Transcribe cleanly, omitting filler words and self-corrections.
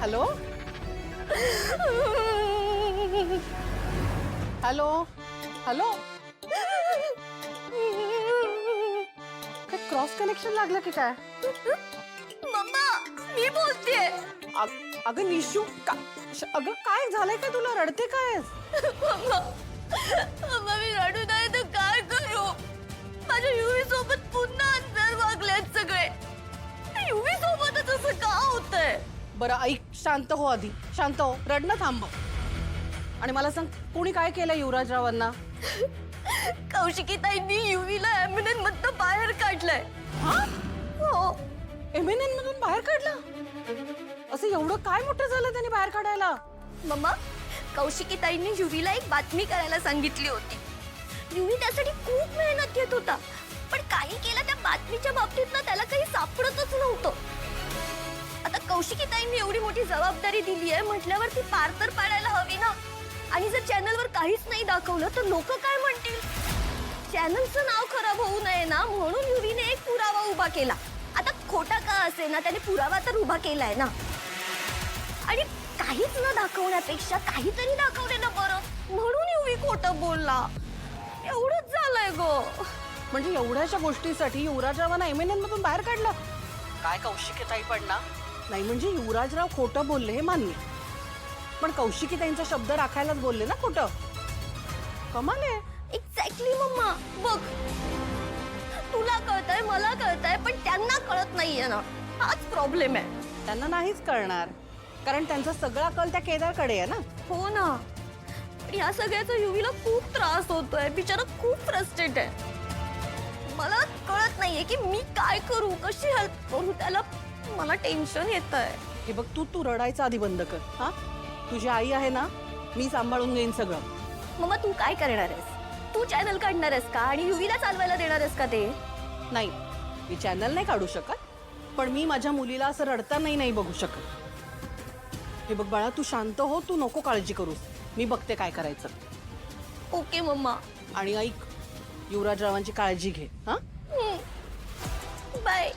Hello hello hello काय cross connection लागलं की काय? मम्मा मी बोलतेय. अगं निशू अगं काय झालंय काय तुला? रडते काय? मम्मा मम्मा मी रडू नाही तर काय करू? माझ्या युवी सोबत पुन्हा अंतर वागलेत सगळे. युवी सोबतच असं का होतंय? बरं ऐक, शांत हो आधी, शांत हो, रडणं थांबव. आणि मला सांग, कोणी काय केलं युवराजरावांना? कौशिकी ताईंनी युवीला एम्ब्युलन्स मधनं बाहेर काढलंय. हा? हो. एमएनएन मधून बाहेर काढलं? असं एवढं काय मोठं झालं त्यांनी बाहेर काढायला? मम्मा कौशिकी ताईंनी युवीला एक बातमी करायला सांगितली होती. युवी त्यासाठी खूप मेहनत घेत होता, पण काही केलं त्या बातमीच्या बाबतीत ना त्याला काही सापडतच नव्हतं. आता कौशिकी ताईंनी एवढी मोठी जबाबदारी दिली आहे म्हटल्यावर ती पार तर पाडायला हवी ना. आणि जर चॅनलवर काहीच नाही दाखवलं तर लोक काय म्हणतील? चॅनलचं नाव खराब होऊ नये ना म्हणून युवीने एक पुरावा उभा केला. आता खोटा का असे ना त्याने पुरावा तर उभा केलाय ना. आणि काहीच न दाखवण्यापेक्षा काहीतरी दाखवलेलं बरं म्हणून युवी खोटं बोलला. एवढंच झालंय गो. म्हणजे एवढ्याशा गोष्टीसाठी युवराजरावांना एमएनएन मधून बाहेर काढलं? काय कौशिकीताई पण ना? नाही म्हणजे युवराजराव खोटं बोलले हे मान्य, पण कौशिकीताईंचा शब्द राखायलाच बोलले ना खोटं. कमाल आहे. Exactly mamma. बघ तुला कळतंय मला कळतंय पण त्यांना कळत नाहीये ना. हाच प्रॉब्लेम आहे. त्यांना नाहीच कळणार, कारण त्यांचा सगळा कल त्या केदारकडे आहे ना. हो ना. या सगळ्याचा युवीला खूप त्रास होतोय. बिचारा खूप फ्रस्ट्रेट आहे. मला कळत नाहीये की मी काय करू, कशी हेल्प करू त्याला. मला टेन्शन येतंय. हे बघ, तू रडायचं आधी बंद कर. हा, तुझी आई आहे ना, मी सांभाळून घेईन सगळं. मम्मा तू काय करणार आहेस? तू चॅनल काढणार आहेस का आणि युवीला चालवायला देणार आहेस का ते? नाही, मी चॅनल नाही काढू शकत, पण मी माझ्या मुलीला असं रडतानाही नाही बघू शकत. हे बघ बाळा, तू शांत हो, तू नको काळजी करूस. मी बघते काय करायचं. Okay mamma. आणि ऐक, युवराजरावांची काळजी घे. हा, बाय.